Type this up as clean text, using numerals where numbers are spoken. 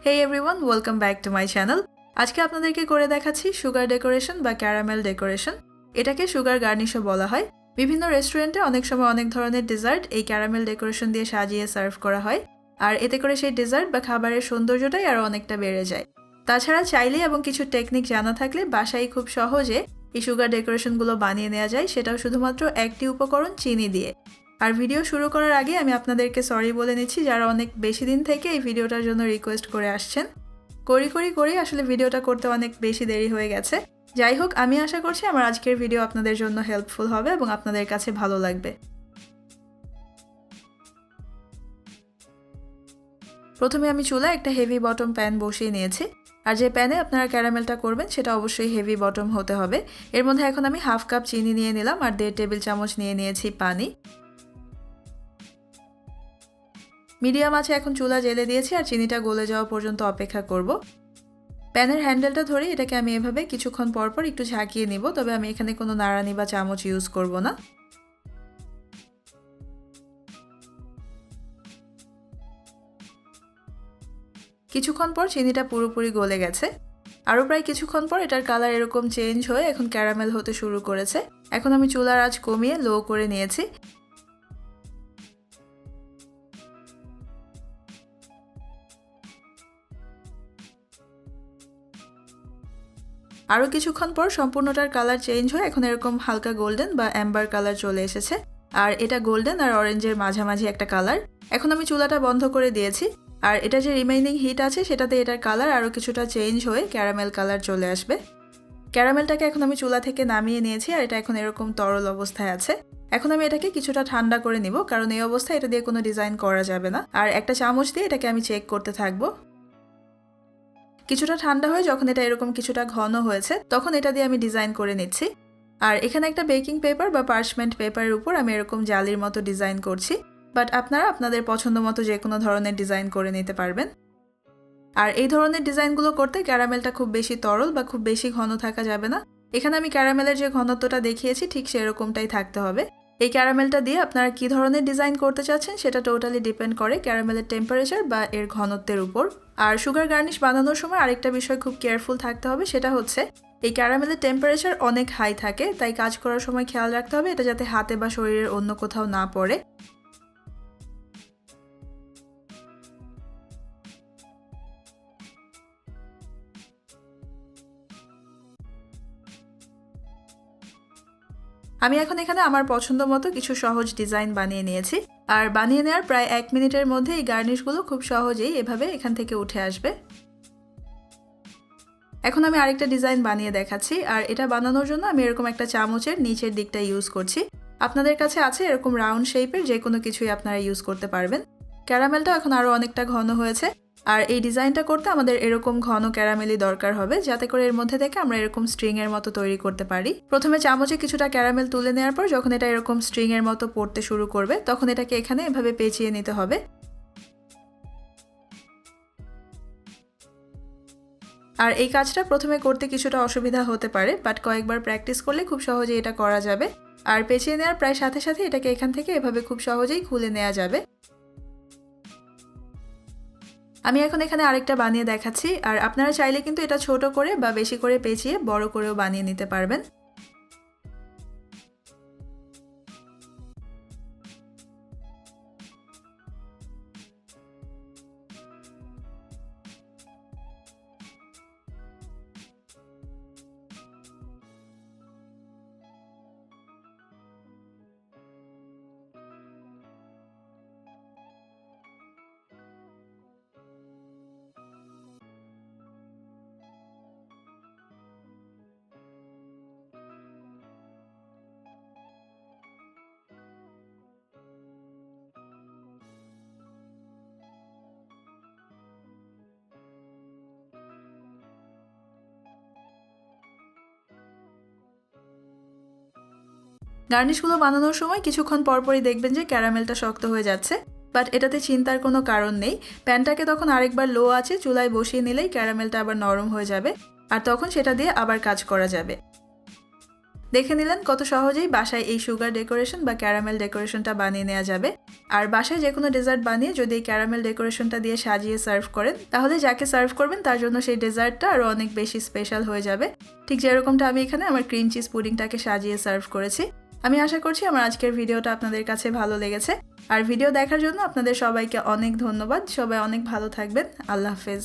Hey everyone, welcome back to my channel. আজকে আপনাদেরকে করে দেখাচ্ছি সুগার ডেকোরেশন বা ক্যারামেল ডেকোরেশন। এটাকে সুগার গার্নিশও বলা হয়। বিভিন্ন রেস্টুরেন্টে অনেক সময় অনেক ধরনের ডেজার্ট এই ক্যারামেল ডেকোরেশন দিয়ে সাজিয়ে সার্ভ করা হয়, আর এতে করে সেই ডেজার্ট বা খাবারের সৌন্দর্যটাই আরও অনেকটা বেড়ে যায়। তাছাড়া চাইলে এবং কিছু টেকনিক জানা থাকলে বাসায় খুব সহজে এই সুগার ডেকোরেশনগুলো বানিয়ে নেওয়া যায়, সেটাও শুধুমাত্র একটি উপকরণ, চিনি দিয়ে। আর ভিডিও শুরু করার আগে আমি আপনাদেরকে সরি বলে নিচ্ছি যারা অনেক বেশি দিন থেকে এই ভিডিওটার জন্য রিকোয়েস্ট করে আসছেন। করি আসলে ভিডিওটা করতে অনেক বেশি দেরি হয়ে গেছে। যাই হোক, আমি আশা করছি আমার আজকের ভিডিও আপনাদের জন্য হেল্পফুল হবে এবং আপনাদের কাছে ভালো লাগবে। প্রথমে আমি চুলায় একটা হেভি বটম প্যান বসিয়ে নিয়েছি, আর যে প্যানে আপনারা ক্যারামেলটা করবেন সেটা অবশ্যই হেভি বটম হতে হবে। এর মধ্যে এখন আমি হাফ কাপ চিনি নিয়ে নিলাম আর 1.5 টেবিল চামচ নিয়ে নিয়েছি পানি। মিডিয়াম আছে এখন চুলা জ্বেলে দিয়েছি আর চিনিটা গলে যাওয়া পর্যন্ত অপেক্ষা করব। প্যানের হ্যান্ডেলটা ধরে এটাকে আমি এভাবে কিছুক্ষণ পরপর একটু ঝাঁকিয়ে নিব, তবে আমি এখানে কোনো নাড়ানি বা চামচ ইউজ করব না। কিছুক্ষণ পর চিনিটা পুরোপুরি গলে গেছে। আরও প্রায় কিছুক্ষণ পর এটার কালার এরকম চেঞ্জ হয়ে এখন ক্যারামেল হতে শুরু করেছে। এখন আমি চুলার আঁচ কমিয়ে লো করে নিয়েছি। আরও কিছুক্ষণ পর সম্পূর্ণটার কালার চেঞ্জ হয়ে এখন এরকম হালকা গোল্ডেন বা অ্যাম্বার কালার চলে এসেছে, আর এটা গোল্ডেন আর অরেঞ্জের মাঝামাঝি একটা কালার। এখন আমি চুলাটা বন্ধ করে দিয়েছি, আর এটা যে রিমেইনিং হিট আছে সেটাতে এটার কালার আরও কিছুটা চেঞ্জ হয়ে ক্যারামেল কালার চলে আসবে। ক্যারামেলটাকে এখন আমি চুলা থেকে নামিয়ে নিয়েছি আর এটা এখন এরকম তরল অবস্থায় আছে। এখন আমি এটাকে কিছুটা ঠান্ডা করে নিব, কারণ এই অবস্থায় এটা দিয়ে কোনো ডিজাইন করা যাবে না। আর একটা চামচ দিয়ে এটাকে আমি চেক করতে থাকবো। কিছুটা ঠান্ডা হয়ে যখন এটা এরকম কিছুটা ঘন হয়েছে তখন এটা দিয়ে আমি ডিজাইন করে নিচ্ছি। আর এখানে একটা বেকিং পেপার বা পার্চমেন্ট পেপারের উপর আমি এরকম জালির মতো ডিজাইন করছি, বাট আপনারা আপনাদের পছন্দ মতো যে কোনো ধরনের ডিজাইন করে নিতে পারবেন। আর এই ধরনের ডিজাইনগুলো করতে ক্যারামেলটা খুব বেশি তরল বা খুব বেশি ঘন থাকা যাবে না। এখানে আমি ক্যারামেলের যে ঘনত্বটা দেখিয়েছি ঠিক সেরকমটাই থাকতে হবে। এই ক্যারামেলটা দিয়ে আপনারা কী ধরনের ডিজাইন করতে চাচ্ছেন সেটা টোটালি ডিপেন্ড করে ক্যারামেলের টেম্পারেচার বা এর ঘনত্বের উপর। আর সুগার গার্নিশ বানানোর সময় আরেকটা বিষয় খুব কেয়ারফুল থাকতে হবে, সেটা হচ্ছে এই ক্যারামেলের টেম্পারেচার অনেক হাই থাকে, তাই কাজ করার সময় খেয়াল রাখতে হবে এটা যাতে হাতে বা শরীরের অন্য কোথাও না পড়ে। আমি এখন এখানে আমার পছন্দ মতো কিছু সহজ ডিজাইন বানিয়ে নিয়েছি, আর বানিয়ে নেওয়ার প্রায় 1 মিনিটের মধ্যে এই গার্নিশগুলো খুব সহজেই এভাবে এখান থেকে উঠে আসবে। এখন আমি আরেকটা ডিজাইন বানিয়ে দেখাচ্ছি, আর এটা বানানোর জন্য আমি এরকম একটা চামচের নিচের দিকটা ইউজ করছি। আপনাদের কাছে আছে এরকম রাউন্ড শেপের যে কোনো কিছুই আপনারা ইউজ করতে পারবেন। ক্যারামেলটা এখন আরও অনেকটা ঘন হয়েছে, আর এই ডিজাইনটা করতে আমাদের এরকম ঘন ক্যারামেলই দরকার হবে, যাতে করে এর মধ্যে থেকে আমরা এরকম স্ট্রিংয়ের মতো তৈরি করতে পারি। প্রথমে চামচে কিছুটা ক্যারামেল তুলে নেওয়ার পর যখন এটা এরকম স্ট্রিংয়ের মতো পড়তে শুরু করবে তখন এটাকে এখানে এভাবে পেঁচিয়ে নিতে হবে। আর এই কাজটা প্রথমে করতে কিছুটা অসুবিধা হতে পারে, বাট কয়েকবার প্র্যাকটিস করলে খুব সহজে এটা করা যাবে। আর পেঁচিয়ে নেওয়ার প্রায় সাথে সাথে এটাকে এখান থেকে এভাবে খুব সহজেই খুলে নেওয়া যাবে। আমি এখন এখানে আরেকটা বানিয়ে দেখাচ্ছি, আর আপনারা চাইলে কিন্তু এটা ছোট করে বা বেশি করে পেঁচিয়ে বড় করেও বানিয়ে নিতে পারবেন। গার্নিশগুলো বানানোর সময় কিছুক্ষণ পরপরই দেখবেন যে ক্যারামেলটা শক্ত হয়ে যাচ্ছে, বাট এটাতে চিন্তার কোনো কারণ নেই। প্যানটাকে তখন আরেকবার লো আছে চুলায় বসিয়ে নিলেই ক্যারামেলটা আবার নরম হয়ে যাবে, আর তখন সেটা দিয়ে আবার কাজ করা যাবে। দেখে নিলেন কত সহজেই বাসায় এই সুগার ডেকোরেশন বা ক্যারামেল ডেকোরেশনটা বানিয়ে নেওয়া যাবে। আর বাসায় যে কোনো ডেজার্ট বানিয়ে যদি এই ক্যারামেল ডেকোরেশনটা দিয়ে সাজিয়ে সার্ভ করেন, তাহলে যাকে সার্ভ করবেন তার জন্য সেই ডেজার্টটা আরও অনেক বেশি স্পেশাল হয়ে যাবে। ঠিক যেরকমটা আমি এখানে আমার ক্রিম চিজ পুডিংটাকে সাজিয়ে সার্ভ করেছি। আমি আশা করছি আমার আজকের ভিডিওটা আপনাদের কাছে ভালো লেগেছে। আর ভিডিও দেখার জন্য আপনাদের সবাইকে অনেক ধন্যবাদ। সবাই অনেক ভালো থাকবেন। আল্লাহ হাফেজ।